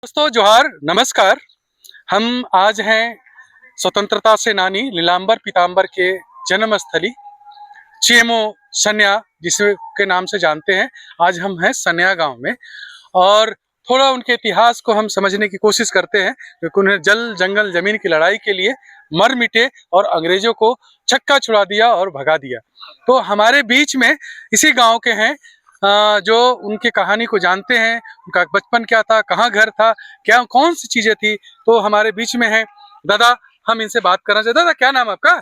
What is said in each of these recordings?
दोस्तों जोहार नमस्कार। हम आज हैं स्वतंत्रता सेनानी लीलांबर पीतांबर के जन्म स्थली चेमो सन्या जिसके नाम से जानते हैं। आज हम हैं सन्या गांव में और थोड़ा उनके इतिहास को हम समझने की कोशिश करते हैं क्योंकि उन्हें जल जंगल जमीन की लड़ाई के लिए मर मिटे और अंग्रेजों को छक्का छुड़ा दिया और भगा दिया। तो हमारे बीच में इसी गांव के हैं जो उनकी कहानी को जानते हैं, उनका बचपन क्या था, कहाँ घर था, क्या कौन सी चीजें थी। तो हमारे बीच में है दादा, हम इनसे बात करना चाहते। दादा क्या नाम है आपका?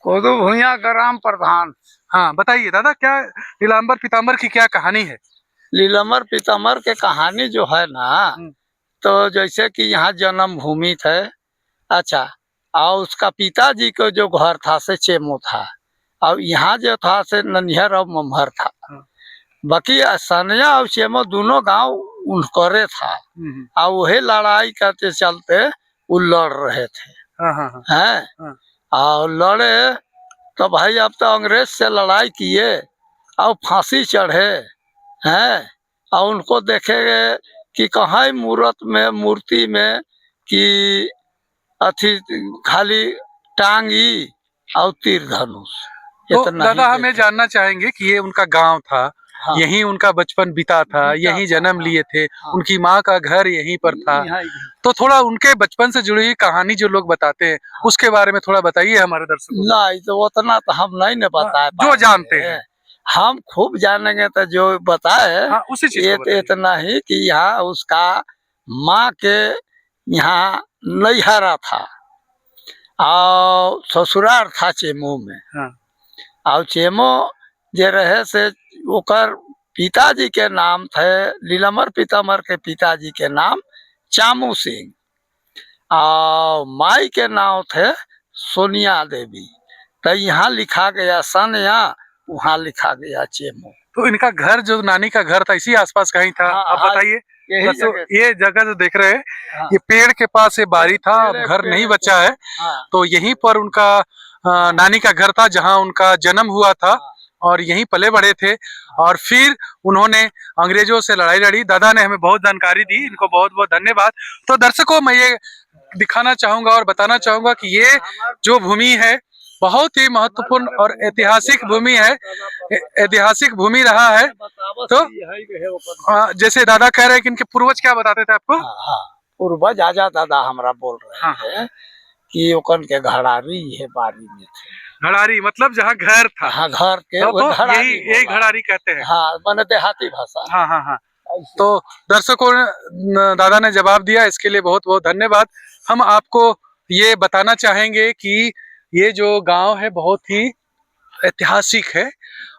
कोदू भूया ग्राम प्रधान। हाँ बताइए दादा, क्या नीलांबर पीतांबर की क्या कहानी है? लीलांबर पीतांबर के कहानी जो है ना, तो जैसे कि यहाँ जन्म भूमि थे। अच्छा, और उसका पिताजी को जो घर था से चेमो था, और यहाँ जो था से ननिहर और ममहर था। बाकी सनिया और चेमो दोनों गांव उनकरे था, और वही लड़ाई करते चलते वो लड़ रहे थे। हैं और लड़े तो भाई अब तो अंग्रेज से लड़ाई किए और फांसी चढ़े हैं, और उनको देखेंगे कि कहाँ मूर्ति में कि अथी खाली टांगी और तीर धनुष। तो दादा हमें जानना चाहेंगे कि ये उनका गांव था। हाँ। यहीं उनका बचपन बीता था, यहीं जन्म लिए थे। हाँ। उनकी माँ का घर यहीं पर था। तो थोड़ा उनके बचपन से जुड़ी हुई कहानी जो लोग बताते हैं उसके बारे में थोड़ा बताइए हमारे दर्शकों। नहीं तो उतना तो हम नहीं बता जो जानते हैं हम खूब जानेंगे तो जो बताए। हाँ, उसी चीज इतना ही कि यहाँ उसका माँ के यहाँ नैहरा था और ससुराल था चेमो में। हाँ। और चेमो जे रहे से ओकर पिताजी के नाम थे, लीलांबर पीतांबर के पिताजी के नाम चामू सिंह और माई के नाम थे सोनिया देवी। तो यहाँ लिखा गया सन्या, वहाँ लिखा गया चेमो। तो इनका घर जो नानी का घर था इसी आसपास कहीं था? हाँ, आप बताइए। ये जगह जो देख रहे हैं, हाँ, ये पेड़ के पास ये बारी था, अब घर नहीं बचा है। हाँ, तो यहीं पर उनका नानी का घर था जहाँ उनका जन्म हुआ था। हाँ, और यहीं पले बड़े थे। और फिर उन्होंने अंग्रेजों से लड़ाई लड़ी। दादा ने हमें बहुत जानकारी दी, इनको बहुत बहुत धन्यवाद। तो दर्शकों मैं ये दिखाना चाहूंगा और बताना चाहूंगा कि ये जो भूमि है बहुत ही महत्वपूर्ण और ऐतिहासिक भूमि है, ऐतिहासिक भूमि रहा है। तो जैसे दादा कह रहे हैं कि इनके पूर्वज क्या बताते थे आपको? पूर्वज आजा दादा हमारा बोल रहे हैं कि ओकन के घड़ारी है बारी में थे। घड़ारी मतलब जहाँ घर था। हाँ, घर के तो यही घड़ारी कहते हैं। हाँ, माने देहाती भाषा। हाँ हाँ हाँ। तो दर्शकों दादा ने जवाब दिया, इसके लिए बहुत बहुत धन्यवाद। हम आपको ये बताना चाहेंगे कि ये जो गांव है बहुत ही ऐतिहासिक है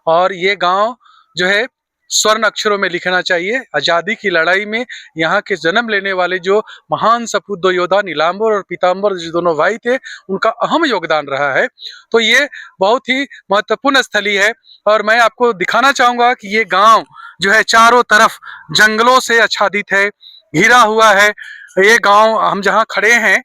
और ये गांव जो है स्वर्ण अक्षरों में लिखना चाहिए। आजादी की लड़ाई में यहाँ के जन्म लेने वाले जो महान सपूत दो योद्धा नीलांबर और पीतांबर जो दोनों भाई थे, उनका अहम योगदान रहा है। तो ये बहुत ही महत्वपूर्ण स्थली है और मैं आपको दिखाना चाहूंगा कि ये गांव जो है चारों तरफ जंगलों से आच्छादित है, घिरा हुआ है। ये गांव हम जहाँ खड़े हैं,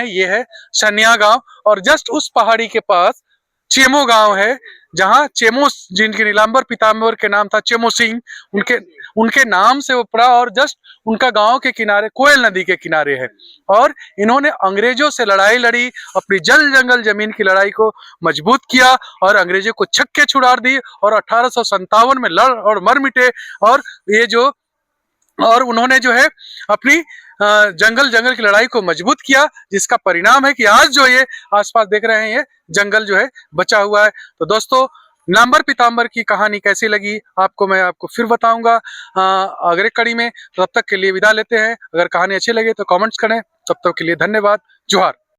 ये है सन्या गांव और जस्ट उस पहाड़ी के पास चेमो गांव है जहाँ चेमो, जिनके नीलांबर पीतांबर के नाम था चेमो सिंह, उनके नाम से वो पड़ा और जस्ट उनका गांव के किनारे कोयल नदी के किनारे है। और इन्होंने अंग्रेजों से लड़ाई लड़ी, अपनी जल जंगल जमीन की लड़ाई को मजबूत किया और अंग्रेजों को छक्के छुड़ा दी और 1857 में लड़ और मर मिटे। और उन्होंने जो है अपनी जंगल की लड़ाई को मजबूत किया, जिसका परिणाम है कि आज जो ये आसपास देख रहे हैं ये जंगल जो है बचा हुआ है। तो दोस्तों नीलांबर पीतांबर की कहानी कैसी लगी मैं आपको फिर बताऊंगा अगले कड़ी में। तब तक के लिए विदा लेते हैं। अगर कहानी अच्छी लगे तो कमेंट्स करें। तब तक के लिए धन्यवाद। जोहार।